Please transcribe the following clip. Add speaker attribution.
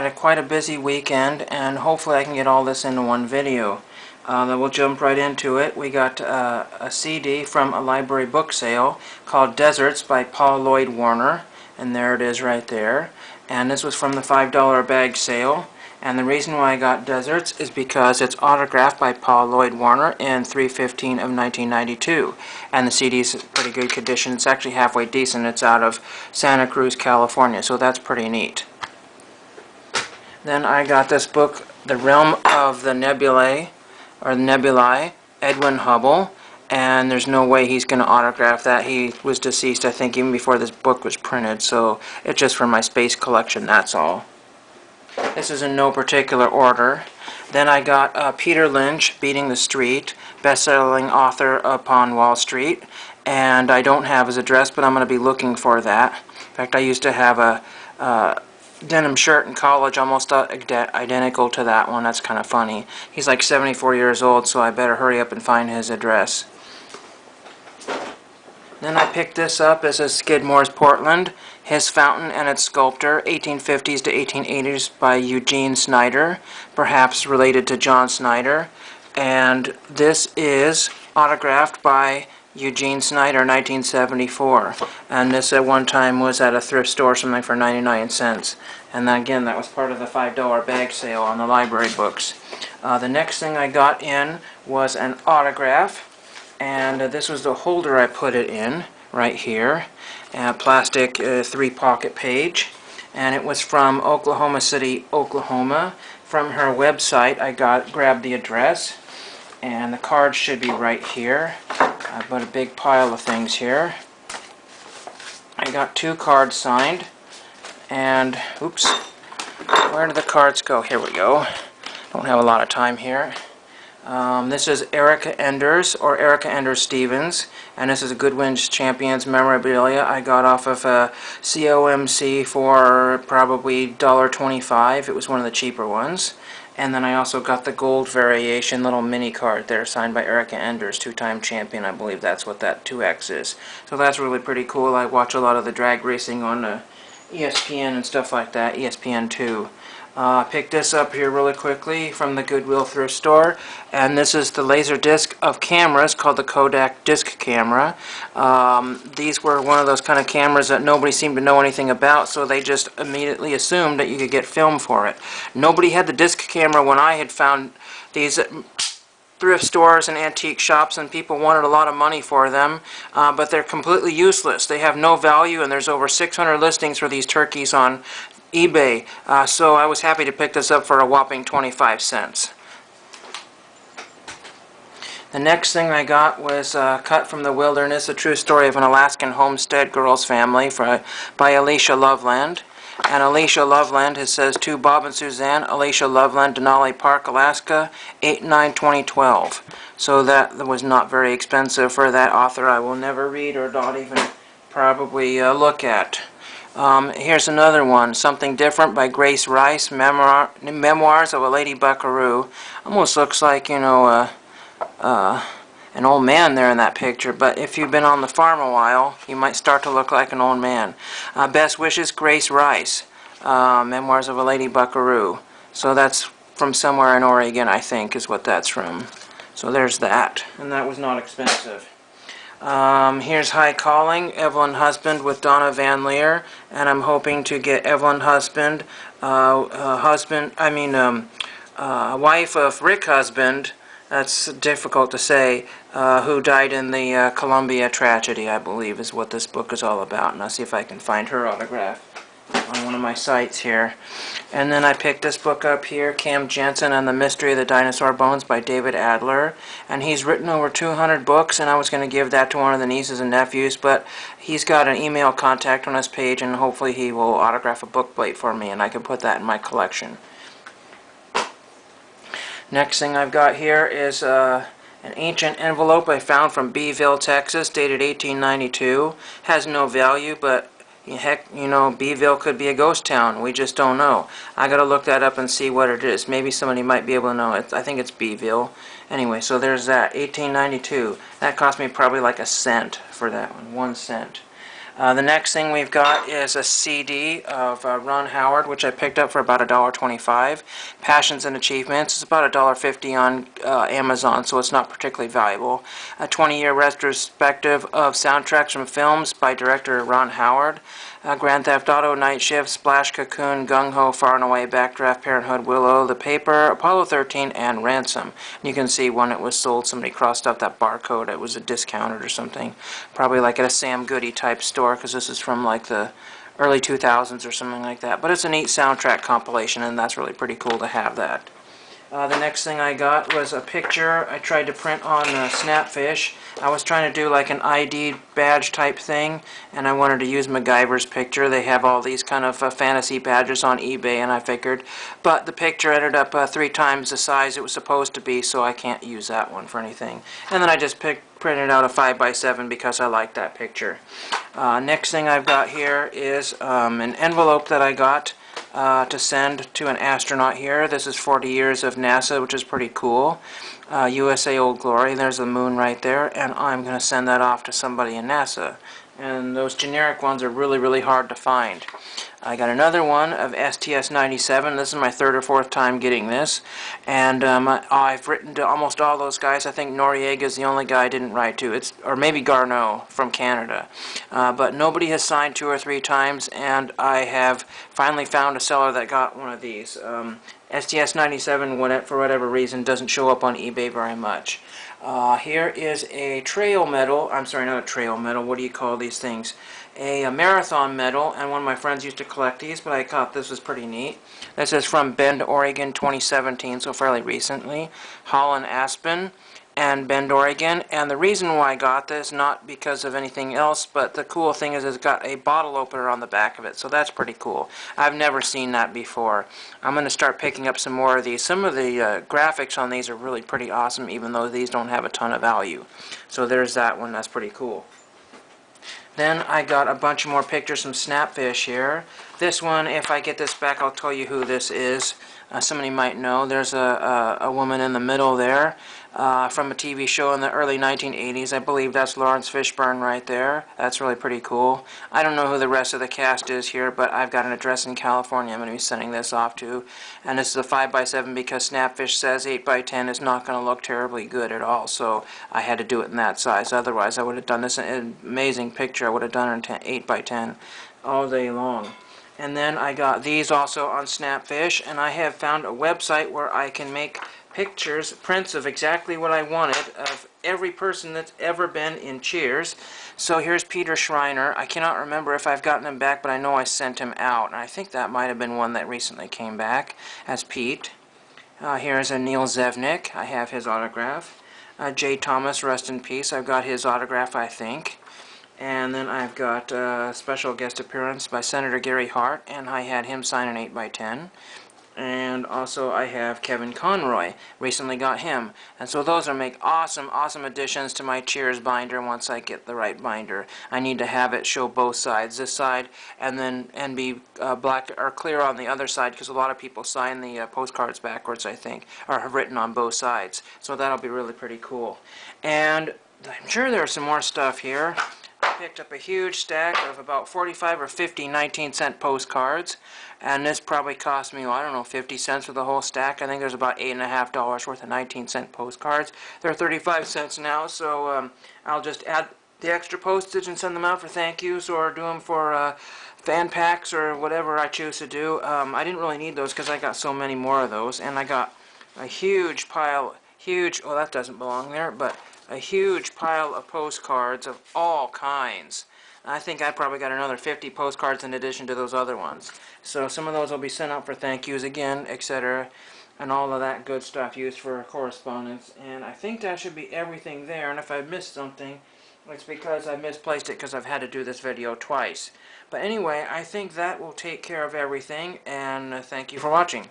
Speaker 1: had quite a busy weekend, and hopefully I can get all this into one video. Then we'll jump right into it. We got a CD from a library book sale called Deserts by Paul Lloyd Warner, and there it is right there. And this was from the $5 bag sale. And the reason why I got Deserts is because it's autographed by Paul Lloyd Warner in 3/15 of 1992. And the CD is in pretty good condition. It's actually halfway decent. It's out of Santa Cruz, California, so that's pretty neat. Then I got this book, The Realm of the Nebulae, or Nebulae, Edwin Hubble. And there's no way he's going to autograph that. He was deceased, I think, even before this book was printed. So it's just for my space collection, that's all. This is in no particular order. Then I got Peter Lynch, Beating the Street, best-selling author upon Wall Street. And I don't have his address, but I'm going to be looking for that. In fact, I used to have a denim shirt in college almost identical to that one. That's kind of funny. He's like 74 years old, so I better hurry up and find his address. Then I picked this up. This is Skidmore's Portland, His Fountain and Its Sculptor, 1850s to 1880s by Eugene Snyder, perhaps related to John Snyder. And this is autographed by Eugene Snyder, 1974. And this at one time was at a thrift store, something for 99 cents. And then again, that was part of the $5 bag sale on the library books. The next thing I got in was an autograph. And this was the holder I put it in, right here. Plastic 3-pocket page. And it was from Oklahoma City, Oklahoma. From her website, I grabbed the address. And the card should be right here. I put a big pile of things here. I got 2 cards signed. And, oops, where did the cards go? Here we go. Don't have a lot of time here. This is Erica Enders, or Erica Enders Stevens, and this is a Goodwin's Champions memorabilia I got off of COMC for probably $1.25. It was one of the cheaper ones. And then I also got the gold variation little mini card there, signed by Erica Enders, 2-time champion. I believe that's what that 2X is. So that's really pretty cool. I watch a lot of the drag racing on ESPN and stuff like that, ESPN2. I picked this up here really quickly from the Goodwill thrift store, and this is the laser disc of cameras called the Kodak disc camera. These were one of those kind of cameras that nobody seemed to know anything about, so they just immediately assumed that you could get film for it. Nobody had the disc camera when I had found these thrift stores and antique shops, and people wanted a lot of money for them, but they're completely useless. They have no value, and there's over 600 listings for these turkeys on eBay, so I was happy to pick this up for a whopping 25 cents. The next thing I got was Cut from the Wilderness, a true story of an Alaskan homestead girl's family by Alicia Loveland. And Alicia Loveland, it says, to Bob and Suzanne, Alicia Loveland, Denali Park, Alaska, 8/9/2012. So that was not very expensive for that author. I will never read or not even probably look at. Here's another one, Something Different by Grace Rice, Memoirs of a Lady Buckaroo. Almost looks like, you know, an old man there in that picture, but if you've been on the farm a while, you might start to look like an old man. Best Wishes, Grace Rice, Memoirs of a Lady Buckaroo. So that's from somewhere in Oregon, I think, is what that's from. So there's that, and that was not expensive. Here's High Calling, Evelyn Husband with Donna Van Leer, and I'm hoping to get Evelyn Husband, wife of Rick Husband, that's difficult to say, who died in the Columbia tragedy, I believe, is what this book is all about. And I'll see if I can find her autograph on one of my sites here. And then I picked this book up here, Cam Jensen and the Mystery of the Dinosaur Bones by David Adler. And he's written over 200 books, and I was going to give that to one of the nieces and nephews, but he's got an email contact on his page, and hopefully he will autograph a book plate for me, and I can put that in my collection. Next thing I've got here is an ancient envelope I found from Beeville, Texas, dated 1892. Has no value, but heck, you know, Beeville could be a ghost town. We just don't know. I gotta look that up and see what it is. Maybe somebody might be able to know. I think it's Beeville. Anyway, so there's that. 1892. That cost me probably like a cent for that one. 1 cent. The next thing we've got is a CD of Ron Howard, which I picked up for about $1.25. Passions and Achievements. It's about $1.50 on Amazon, so it's not particularly valuable. A 20-year retrospective of soundtracks from films by director Ron Howard. Grand Theft Auto, Night Shift, Splash, Cocoon, Gung Ho, Far and Away, Backdraft, Parenthood, Willow, The Paper, Apollo 13, and Ransom. And you can see when it was sold, somebody crossed out that barcode. It was a discounted or something. Probably like at a Sam Goody type store, because this is from like the early 2000s or something like that. But it's a neat soundtrack compilation, and that's really pretty cool to have that. The next thing I got was a picture I tried to print on Snapfish. I was trying to do like an ID badge type thing, and I wanted to use MacGyver's picture. They have all these kind of fantasy badges on eBay, and I figured, but the picture ended up 3 times the size it was supposed to be, so I can't use that one for anything. And then I just printed out a 5x7 because I liked that picture. Next thing I've got here is an envelope that I got to send to an astronaut here. This is 40 years of NASA, which is pretty cool. USA Old Glory, there's the moon right there, and I'm going to send that off to somebody in NASA. And those generic ones are really, really hard to find. I got another one of STS-97. This is my 3rd or 4th time getting this. And I've written to almost all those guys. I think Noriega is the only guy I didn't write to. Or maybe Garneau from Canada. But nobody has signed 2 or 3 times, and I have finally found a seller that got one of these. STS-97, for whatever reason, doesn't show up on eBay very much. Here is a trail medal. I'm sorry, not a trail medal. What do you call these things? A marathon medal, and one of my friends used to collect these, but I thought this was pretty neat. This is from Bend, Oregon, 2017, so fairly recently. Holland Aspen and Bend, Oregon. And the reason why I got this, not because of anything else, but the cool thing is it's got a bottle opener on the back of it, so that's pretty cool. I've never seen that before. I'm going to start picking up some more of these. Some of the graphics on these are really pretty awesome, even though these don't have a ton of value. So there's that one. That's pretty cool. Then I got a bunch more pictures from Snapfish here. This one, if I get this back, I'll tell you who this is. Somebody might know. There's a woman in the middle there from a TV show in the early 1980s. I believe that's Lawrence Fishburne right there. That's really pretty cool. I don't know who the rest of the cast is here, but I've got an address in California I'm going to be sending this off to. And this is a 5x7 because Snapfish says 8x10 is not going to look terribly good at all. So I had to do it in that size. Otherwise, I would have done this an amazing picture. I would have done it in 8x10 all day long. And then I got these also on Snapfish, and I have found a website where I can make pictures, prints of exactly what I wanted of every person that's ever been in Cheers. So here's Peter Schreiner. I cannot remember if I've gotten him back, but I know I sent him out. And I think that might have been one that recently came back as Pete. Here's a Neil Zevnik. I have his autograph. Jay Thomas, rest in peace. I've got his autograph, I think. And then I've got a special guest appearance by Senator Gary Hart, and I had him sign an 8x10. And also I have Kevin Conroy. Recently got him. And so those are make awesome, awesome additions to my Cheers binder once I get the right binder. I need to have it show both sides, this side, and be black or clear on the other side, because a lot of people sign the postcards backwards, I think, or have written on both sides. So that'll be really pretty cool. And I'm sure there's some more stuff here. I picked up a huge stack of about 45 or 50 19-cent postcards, and this probably cost me, well, I don't know, 50 cents for the whole stack. I think there's about $8.50 worth of 19-cent postcards. They're 35 cents now, so I'll just add the extra postage and send them out for thank yous, or do them for fan packs or whatever I choose to do. I didn't really need those because I got so many more of those, and I got a huge pile, well, that doesn't belong there, but a huge pile of postcards of all kinds. I think I probably got another 50 postcards in addition to those other ones. So some of those will be sent out for thank yous again, etc. And all of that good stuff used for correspondence. And I think that should be everything there. And if I missed something, it's because I misplaced it because I've had to do this video twice. But anyway, I think that will take care of everything. And thank you for watching.